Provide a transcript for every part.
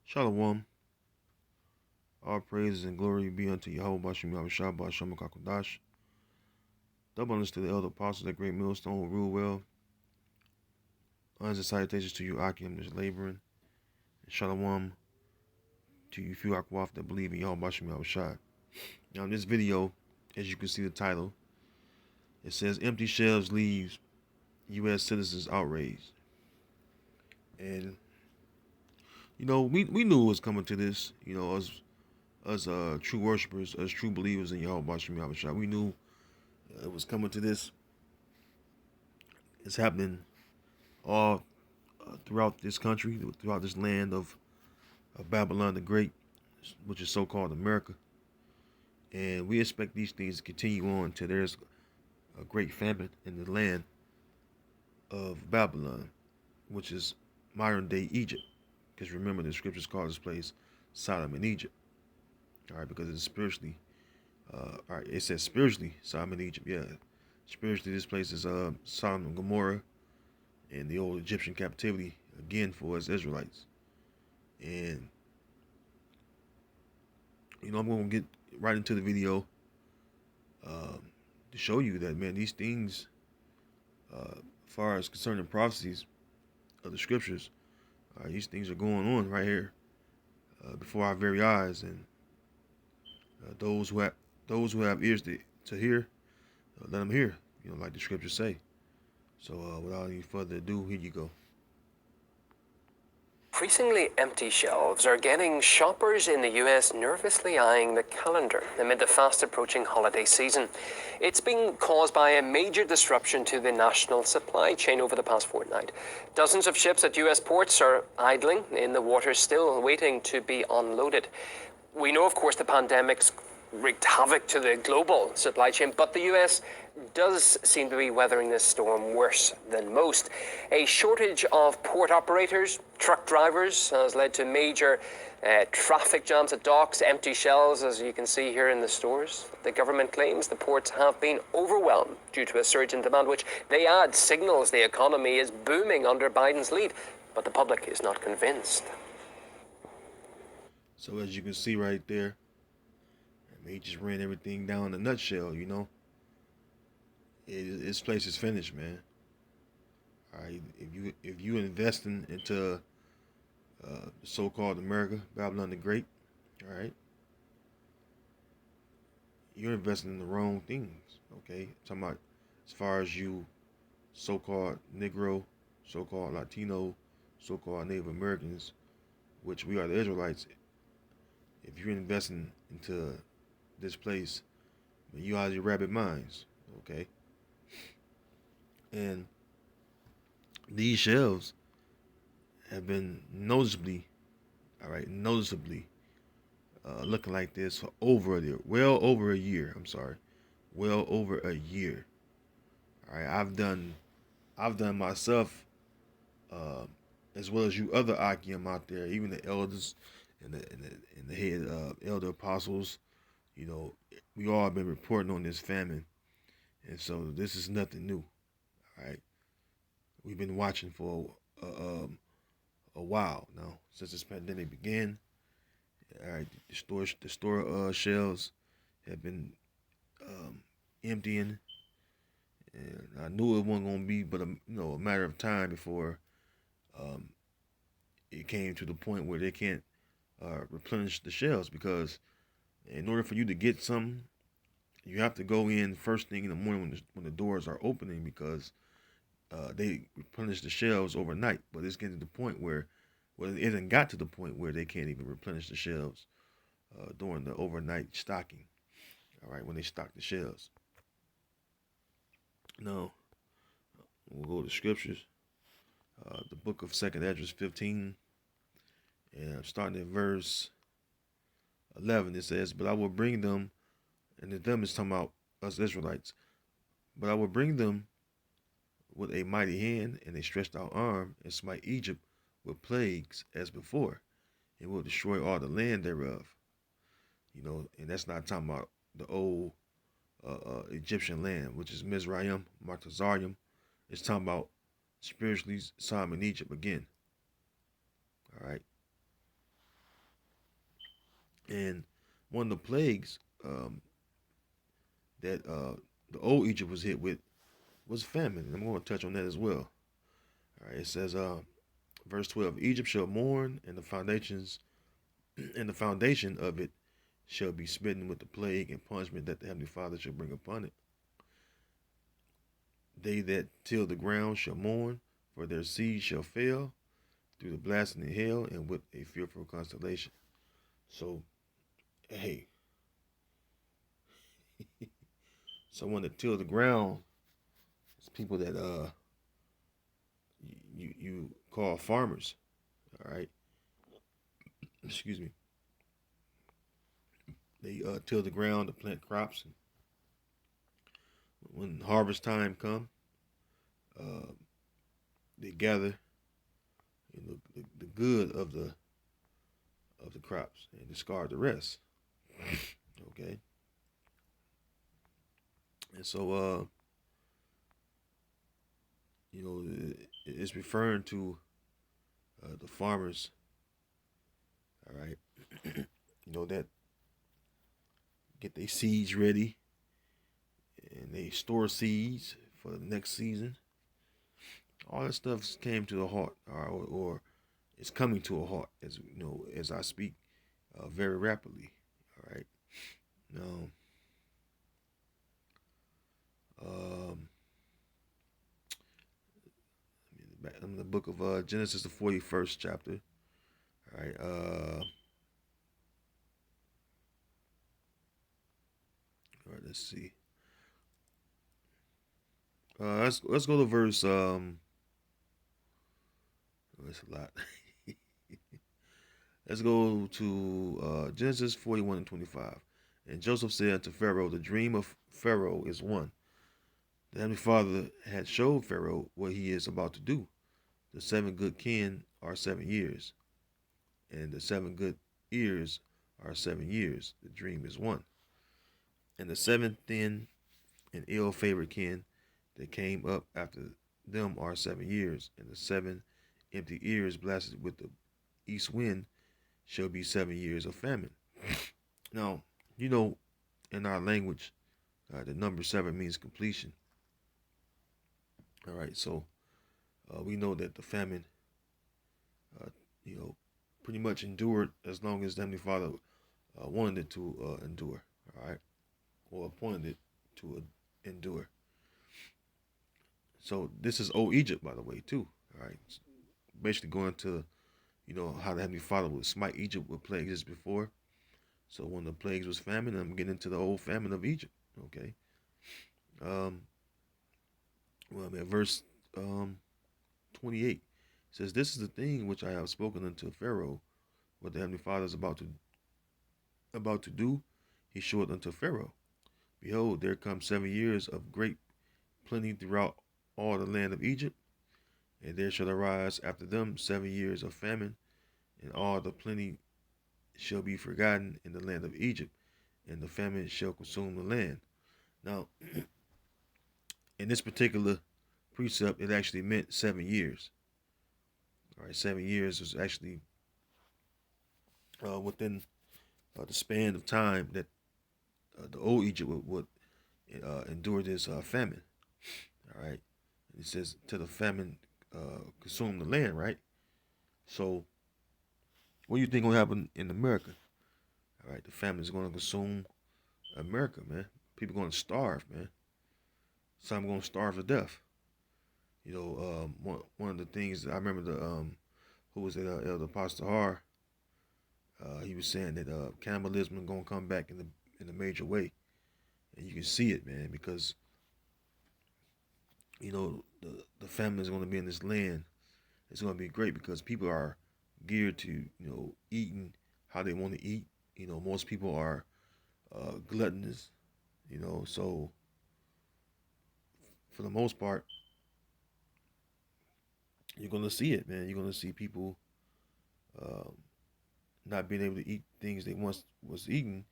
Shalom. All praises and glory be unto Yahweh Bashem Yahushua Bashem Kakodash. Double honors to the elder apostles, that great millstone who rule well. Honors and salutations to you, Akim, that's laboring. And shalom to you, few Akwaf that believe in Yahweh Bashem Yahushua. Now, in this video, as you can see the title, it says empty shelves leaves U.S. citizens outraged. And, we knew it was coming to this, us true worshipers, us true believers in Yahweh Bashem Yahushua. We knew it was coming to this. It's happening all throughout this country, throughout this land of Babylon the Great, which is so-called America. And we expect these things to continue on until there's a great famine in the land of Babylon, which is modern-day Egypt. Because remember, the scriptures call this place Sodom and Egypt. All right, because it's spiritually, all right, it says spiritually Sodom and Egypt. Yeah, spiritually, this place is Sodom and Gomorrah and the old Egyptian captivity, again, for us Israelites. And, I'm going to get right into the video to show you that, man, these things, as far as concerning prophecies of the scriptures, these things are going on right here before our very eyes. And those who have ears to hear, let them hear, like the scriptures say. So without any further ado, here you go. Increasingly empty shelves are getting shoppers in the US nervously eyeing the calendar amid the fast-approaching holiday season. It's been caused by a major disruption to the national supply chain over the past fortnight. Dozens of ships at US ports are idling in the water, still waiting to be unloaded. We know, of course, the pandemic's wreaked havoc to the global supply chain, but the US does seem to be weathering this storm worse than most. A shortage of port operators, truck drivers, has led to major traffic jams at docks, empty shelves, as you can see here in the stores. The government claims the ports have been overwhelmed due to a surge in demand, which they add signals the economy is booming under Biden's lead, but the public is not convinced. So as you can see right there, he just ran everything down in a nutshell, This place is finished, man. All right, if you investing into so-called America, Babylon the Great, all right, you're investing in the wrong things, okay? I'm talking about as far as you so-called Negro, so-called Latino, so-called Native Americans, which we are the Israelites. If you're investing into this place, you out of your rabbit minds, okay? And these shelves have been noticeably looking like this for well over a year. Well over a year. All right, I've done myself, as well as you other Akim out there, even the elders and the head elder apostles. We all have been reporting on this famine, and so this is nothing new. All right, we've been watching for a while now, since this pandemic began. All right, the store shelves have been emptying, and I knew it wasn't gonna be but a matter of time before it came to the point where they can't replenish the shelves, because in order for you to get some, you have to go in first thing in the morning when the doors are opening, because they replenish the shelves overnight. But it's getting to the point where, well, it hasn't got to the point where they can't even replenish the shelves during the overnight stocking. All right, when they stock the shelves. Now, we'll go to scriptures. The book of 2nd Ezra 15, and starting at verse 11, it says, "But I will bring them," and the them is talking about us Israelites, "but I will bring them with a mighty hand and a stretched out arm, and smite Egypt with plagues as before, and will destroy all the land thereof." And that's not talking about the old Egyptian land, which is Mizraim, Martazarium. It's talking about spiritually Sodom and Egypt again. All right. And one of the plagues that the old Egypt was hit with was famine. And I'm going to touch on that as well. All right, it says, verse 12: Egypt shall mourn, and the foundations and the foundation of it shall be smitten with the plague and punishment that the Heavenly Father shall bring upon it. They that till the ground shall mourn, for their seed shall fail through the blasting of hell and with a fearful constellation. So, hey, someone that till the ground is people that you call farmers. All right, excuse me. They till the ground to plant crops. And when harvest time come, uh, they gather the good of the crops and discard the rest. Okay, and so it's referring to the farmers. All right, that get their seeds ready and they store seeds for the next season. All that stuff came to a halt, or it's coming to a halt as as I speak very rapidly. All right, now um, in the book of Genesis, the 41st chapter. All right, let's see. Let's go to verse. That's a lot. Let's go to Genesis 41 and 25. And Joseph said unto Pharaoh, the dream of Pharaoh is one. The Heavenly Father had showed Pharaoh what he is about to do. The 7 good kin are 7 years, and the 7 good ears are 7 years. The dream is one. And the 7 thin and ill-favored kin that came up after them are 7 years, and the 7 empty ears blasted with the east wind shall be 7 years of famine. Now, in our language, the number 7 means completion. All right, so we know that the famine, uh, you know, pretty much endured as long as the Heavenly Father wanted it to endure. All right, or appointed it to endure. So this is old Egypt, by the way, too. All right, it's basically going to how the Heavenly Father would smite Egypt with plagues as before. So when the plagues was famine, I'm getting into the old famine of Egypt. Okay. Um, well, man, verse 28 says, "This is the thing which I have spoken unto Pharaoh, what the Heavenly Father is about to do. He showed unto Pharaoh, Behold, there come 7 years of great plenty throughout all the land of Egypt, and there shall arise after them 7 years of famine, and all the plenty shall be forgotten in the land of Egypt, and the famine shall consume the land." Now, in this particular precept, it actually meant 7 years. All right, 7 years was actually within the span of time that the old Egypt would endure this famine. All right, it says till the famine consume the land. Right. So, what do you think will happen in America? All right, the famine is going to consume America, man. People going to starve, man. Some going to starve to death. One of the things I remember who was it, Elder Pastor Har. He was saying that cannibalism is gonna come back in a major way, and you can see it, man, because the famine is gonna be in this land. It's gonna be great because people are geared to eating how they want to eat. Most people are gluttonous. So for the most part, you're gonna see it, man. You're gonna see people uh, not being able to eat things they once was eating,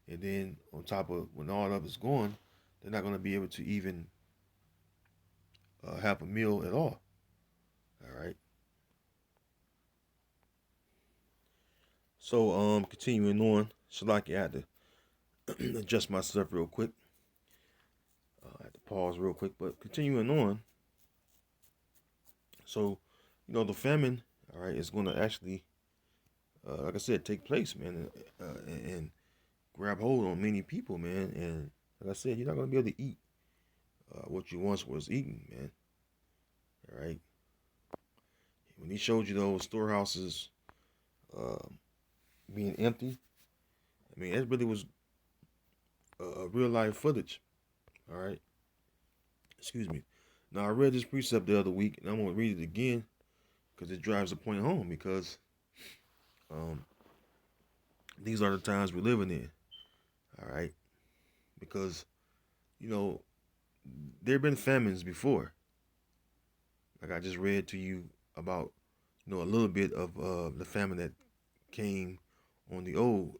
and then on top of when all of it's gone, they're not gonna be able to even have a meal at all. All right. So continuing on, So like I had to adjust myself real quick. I had to pause real quick, but continuing on. So, the famine, all right, is going to actually, like I said, take place, man, and grab hold on many people, man. And like I said, you're not going to be able to eat what you once was eating, man. All right. When he showed you those storehouses uh, being empty, I mean, it really was a real life footage. All right. Excuse me. Now, I read this precept the other week, and I'm going to read it again because it drives the point home because um, these are the times we're living in. All right. Because, you know, there have been famines before. Like I just read to you about, a little bit of the famine that came on the old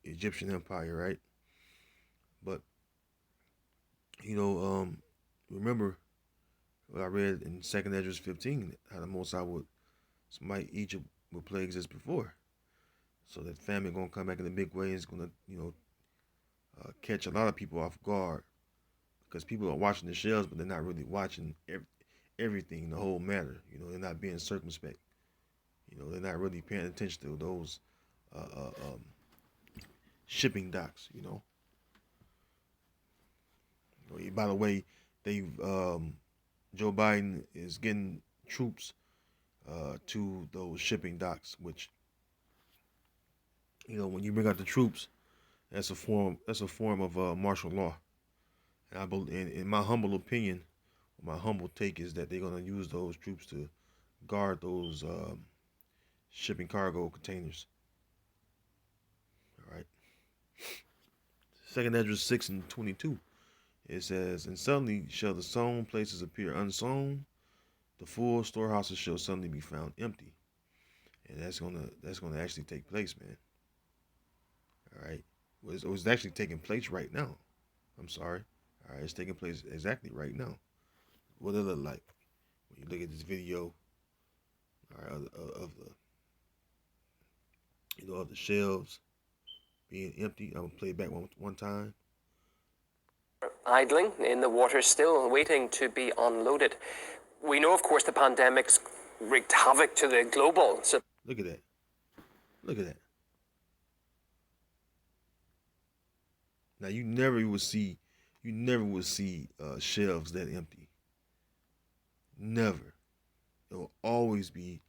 Egyptian Empire, right? But, you know, remember what I read in Second Esdras 15, how the Most High would smite Egypt with plagues as before. So that famine gonna come back in a big way. It's gonna, catch a lot of people off guard because people are watching the shells, but they're not really watching everything, the whole matter. They're not being circumspect. They're not really paying attention to those uh, uh, um, shipping docks. By the way, they've Joe Biden is getting troops to those shipping docks, which when you bring out the troops, that's a form of martial law. And I believe, in my humble opinion, my humble take is that they're gonna use those troops to guard those shipping cargo containers. All right. Second Ezra 6:22. It says, "And suddenly shall the sown places appear unsown; the full storehouses shall suddenly be found empty." And that's gonna actually take place, man. All right. It's actually taking place right now. I'm sorry. All right, it's taking place exactly right now. What it look like when you look at this video, all right, of the of the shelves being empty. I'm gonna play it back one time. Idling in the water, still waiting to be unloaded. We know, of course, the pandemic's wreaked havoc to the global. So Look at that. Look at that. Now you never would see shelves that empty. Never. It will always be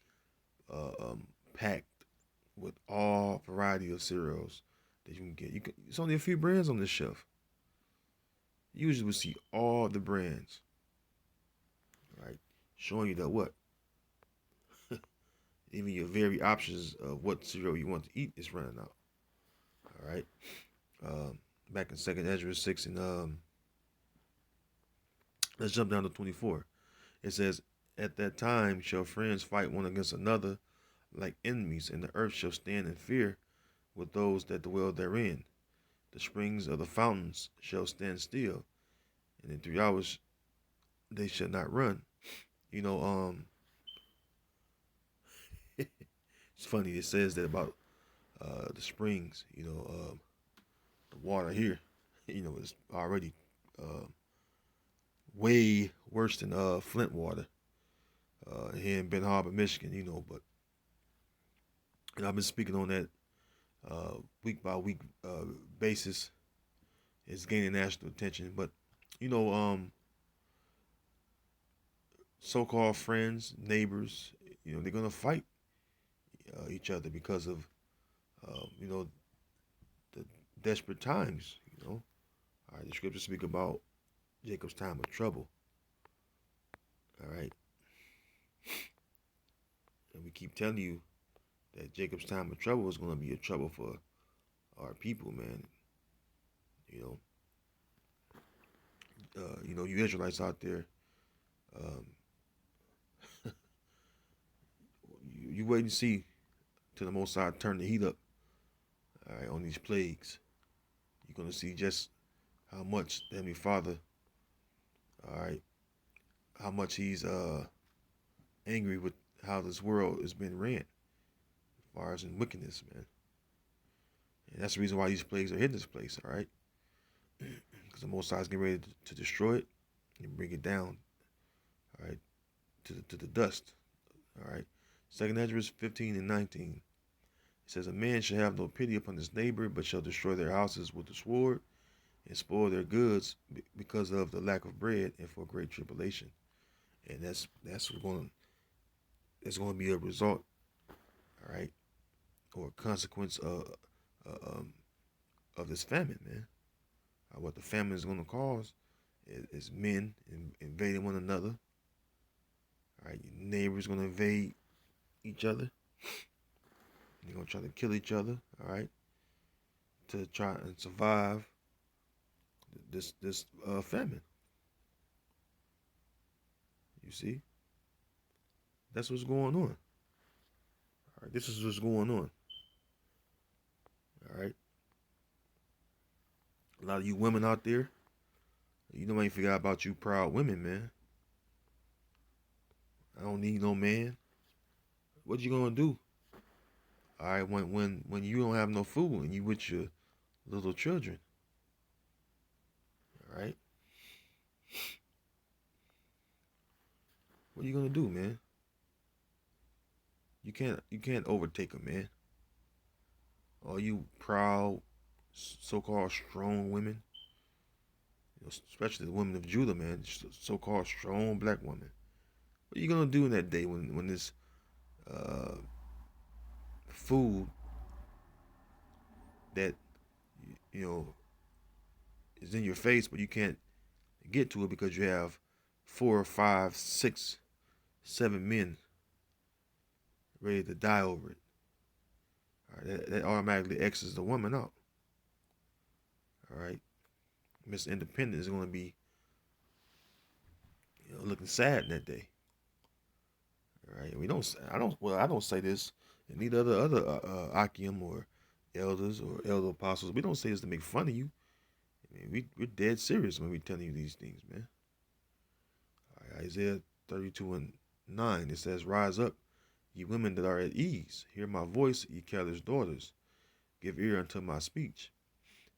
packed with all variety of cereals that you can get. It's only a few brands on this shelf. You usually would see all the brands, right? Showing you that what even your very options of what cereal you want to eat is running out. All right. Um, Back in Second Ezra 6, and let's jump down to 24. It says, "At that time shall friends fight one against another like enemies, and the earth shall stand in fear with those that dwell therein. The springs of the fountains shall stand still, and in 3 hours they shall not run." You know, it's funny. It says that about the springs. The water here, is already uh, way worse than Flint water here in Ben Harbor, Michigan. But and I've been speaking on that week by week basis. It's gaining national attention, but you know, so-called friends, neighbors, they're gonna fight each other because of the desperate times. All right, the scriptures speak about Jacob's time of trouble. All right, and we keep telling you that Jacob's time of trouble is going to be a trouble for our people, man. You you Israelites out there, um, you wait and see till the Most High turn the heat up. All right, on these plagues, you're going to see just how much the Heavenly Father, all right, how much He's angry with how this world has been ran, as far as in wickedness, man. And that's the reason why these plagues are hitting this place, all right? Because the Most High is getting ready to destroy it and bring it down, all right, to the dust, all right? Second Ezra 15 and 19. It says, a man shall have no pity upon his neighbor, but shall destroy their houses with the sword and spoil their goods because of the lack of bread and for great tribulation. And that's going to be a result, all right, or a consequence of this famine, man. What the famine is going to cause is men invading one another. All right, your neighbors going to invade each other. They're going to try to kill each other. All right, to try and survive this famine. You see, that's what's going on. All right, this is what's going on. All right, a lot of you women out there, you know, I ain't forgot about you proud women, man. I don't need no man. What you gonna do? All right, when you don't have no food and you with your little children. All right, what are you gonna do, man? You can't overtake a man. All you proud, so-called strong women, especially the women of Judah, man, so-called strong black women. What are you gonna do in that day when this uh, food that you know is in your face, but you can't get to it because you have 4, 5, 6, 7 men ready to die over it. All right, that automatically X's the woman out. All right, Miss Independent is going to be looking sad that day. All right, we don't. I don't. Well, I don't say this, and neither other Akim or elders or elder apostles. We don't say this to make fun of you. I mean, we're dead serious when we telling you these things, man. All right, Isaiah 32:9. It says, "Rise up, ye women that are at ease. Hear my voice, ye careless daughters. Give ear unto my speech.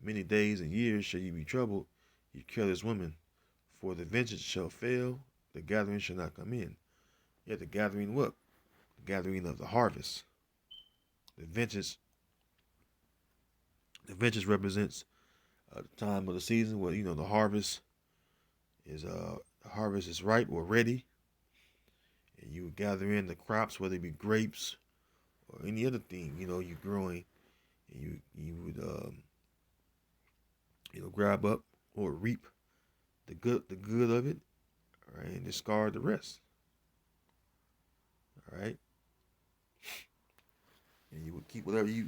Many days and years shall ye be troubled, ye careless women. For the vengeance shall fail, the gathering shall not come in." Yeah, the gathering what? The gathering of the harvest. The vengeance. The vengeance represents the time of the season where the harvest is ripe or ready, and you would gather in the crops, whether it be grapes or any other thing you're growing, and you would grab up or reap the good of it, all right, and discard the rest, all right, and you would keep whatever you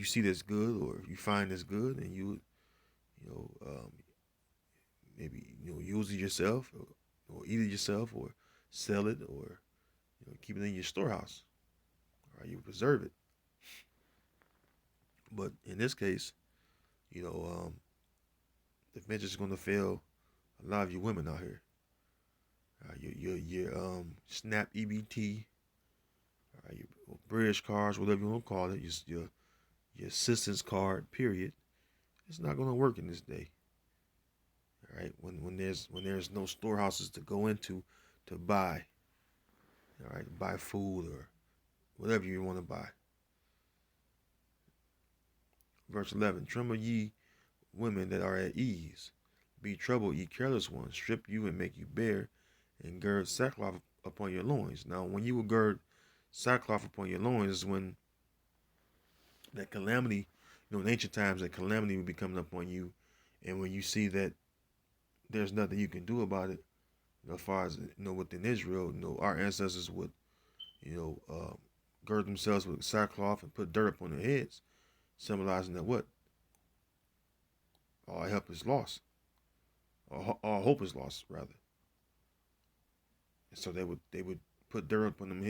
see that's good or you find that's good, and you would maybe use it yourself or eat it yourself or sell it or keep it in your storehouse. All right, you preserve it. But in this case, you know, the venture's going to fail a lot of you women out here. Your SNAP EBT, your bridge cards, whatever you want to call it, your assistance card, period. It's not going to work in this day. All right, when there's no storehouses to go into to buy, all right, buy food or whatever you want to buy. Verse 11: Tremble ye women that are at ease, be troubled ye careless ones, strip you and make you bare, and gird sackcloth upon your loins. Now, when you will gird sackcloth upon your loins is when that calamity, in ancient times, that calamity will be coming upon you, and when you see that there's nothing you can do about it, as far as within Israel, our ancestors would, gird themselves with sackcloth and put dirt upon their heads, symbolizing that what all help is lost, or all hope is lost, rather. And so they would put dirt upon their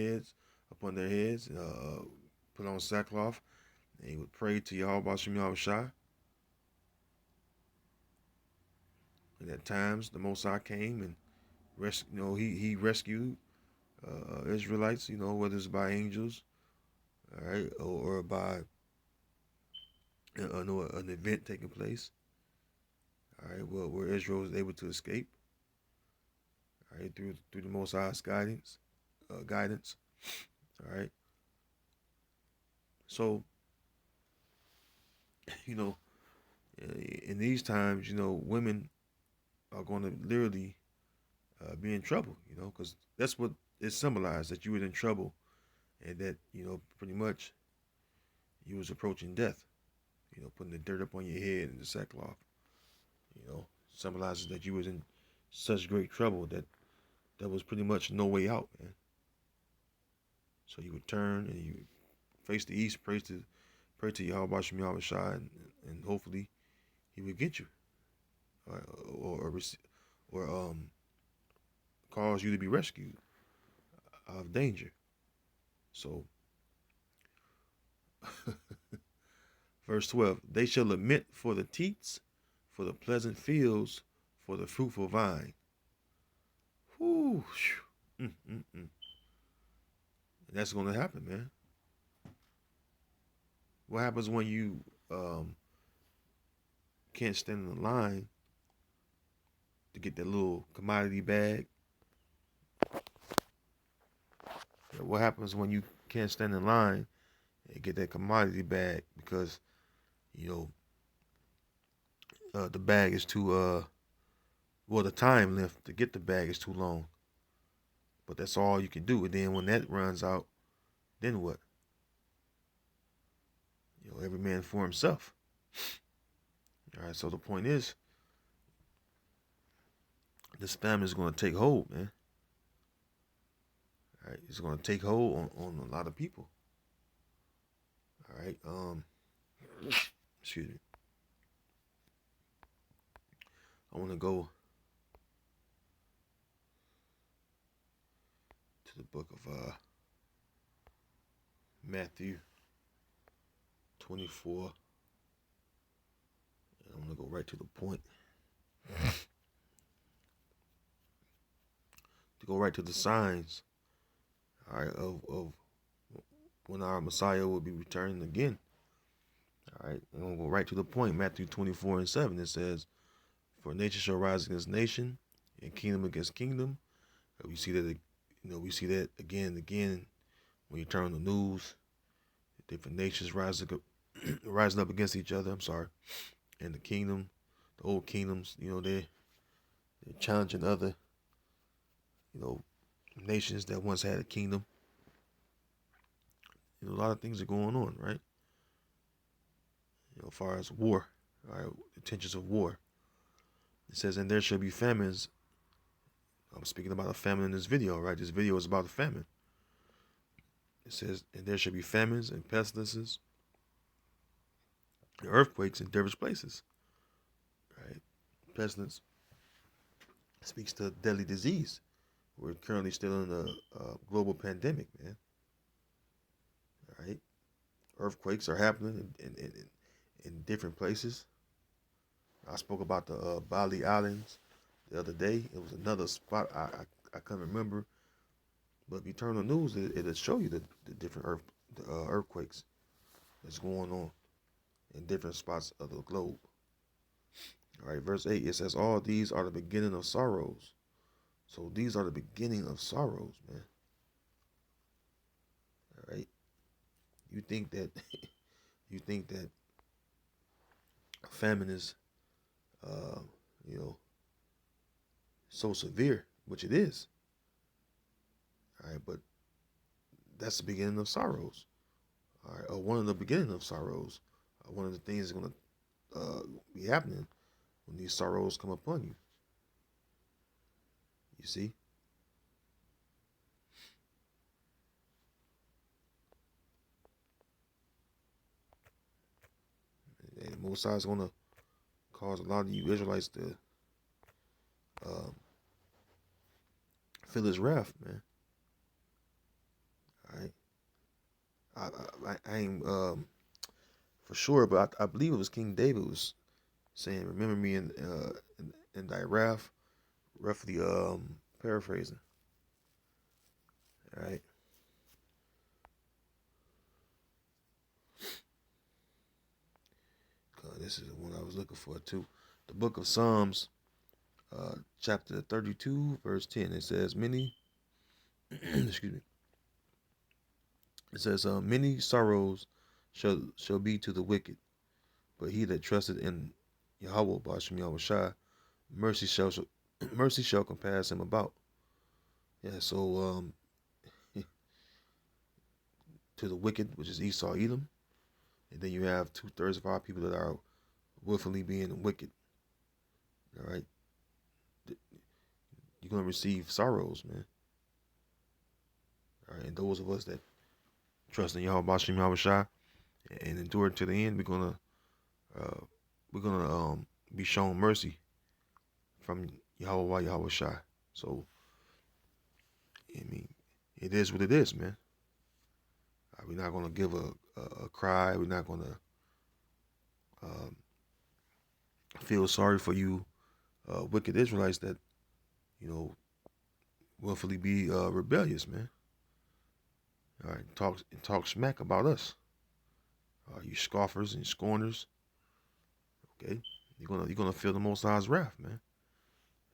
heads, put on sackcloth, and they would pray to Yahweh Shem Yahushua. And at times, the Most High came and he rescued Israelites, whether it's by angels, all right, or by no, an event taking place. All right, well, where Israel was able to escape. All right, through the Most High's guidance. All right, so you know, in these times, women are going to literally be in trouble. Because that's what it symbolized, that you were in trouble, and that pretty much you was approaching death. Putting the dirt up on your head and the sackcloth. Symbolizes that you was in such great trouble that there was pretty much no way out, man. So you would turn and you would face the east, pray to Yahweh Shem Yahweh Shai, and hopefully he would get you, or cause you to be rescued out of danger. So, verse 12: They shall lament for the teats, for the pleasant fields, for the fruitful vine. Whoo, and that's going to happen, man. What happens when you can't stand in the line to get that little commodity bag? What happens when you can't stand in line and get that commodity bag because you the bag is too well, the time left to get the bag is too long, but that's all you can do. And then when that runs out, then what? Every man for himself. All right, so the point is, this famine is going to take hold, man. All right, it's going to take hold on a lot of people. All right, excuse me. I want to go to the book of Matthew 24. And I'm going to go right to the point. To go right to the signs, all right, of when our Messiah will be returning again. All right, I'm going to go right to the point. Matthew 24:7, it says, "For nation shall rise against nation, and kingdom against kingdom." We see that, again and again when you turn on the news. Different nations rising up against each other. I'm sorry, and the old kingdoms, they're challenging other, nations that once had a kingdom. A lot of things are going on, right? As far as war, all right, the tensions of war. It says, "And there shall be famines." I'm speaking about a famine in this video, right? This video is about a famine. It says, "And there shall be famines and pestilences and earthquakes in diverse places." Right? Pestilence speaks to deadly disease. We're currently still in a global pandemic, man. All right? Earthquakes are happening in different places. I spoke about the Bali Islands the other day. It was another spot I couldn't remember. But if you turn on the news, it'll show you the different earthquakes that's going on in different spots of the globe. All right, verse 8, it says, "All these are the beginning of sorrows." So these are the beginning of sorrows, man. All right. You think that you think that famine is you know, so severe, which it is. All right, but that's the beginning of sorrows. All right, or one of the beginning of sorrows. One of the things that's going to be happening when these sorrows come upon you. You see? And Most High is going to cause a lot of you Israelites to um, feel his wrath, man. All right? I ain't for sure, but I believe it was King David was saying, "Remember me in thy wrath," roughly paraphrasing. All right. This is the one I was looking for too. The book of Psalms, chapter 32, verse 10. It says, many, excuse me. It says, many sorrows shall be to the wicked, but he that trusted in Yahweh, Bashem Yahweh mercy shall mercy shall compass him about. Yeah, so to the wicked, which is Esau, Edom, and then you have 2/3 of our people that are willfully being wicked. All right, you're gonna receive sorrows, man. All right, and those of us that trust in Yahweh, Bashem Yahweh and endure to the end, uh, we're gonna be shown mercy from Yahweh Shai. So I mean, it is what it is, man. We're not gonna give a cry. We're not gonna um, feel sorry for you, wicked Israelites that you know willfully be rebellious, man. All right, talk smack about us, you scoffers and scorners. Okay, you're gonna feel the Most High's wrath, man.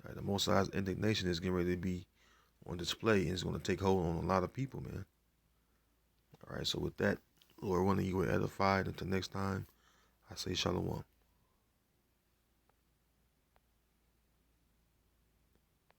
All right, the Most High's indignation is getting ready to be on display, and it's gonna take hold on a lot of people, man. All right, so with that, Lord, one of you were edified. Until next time, I say shalom.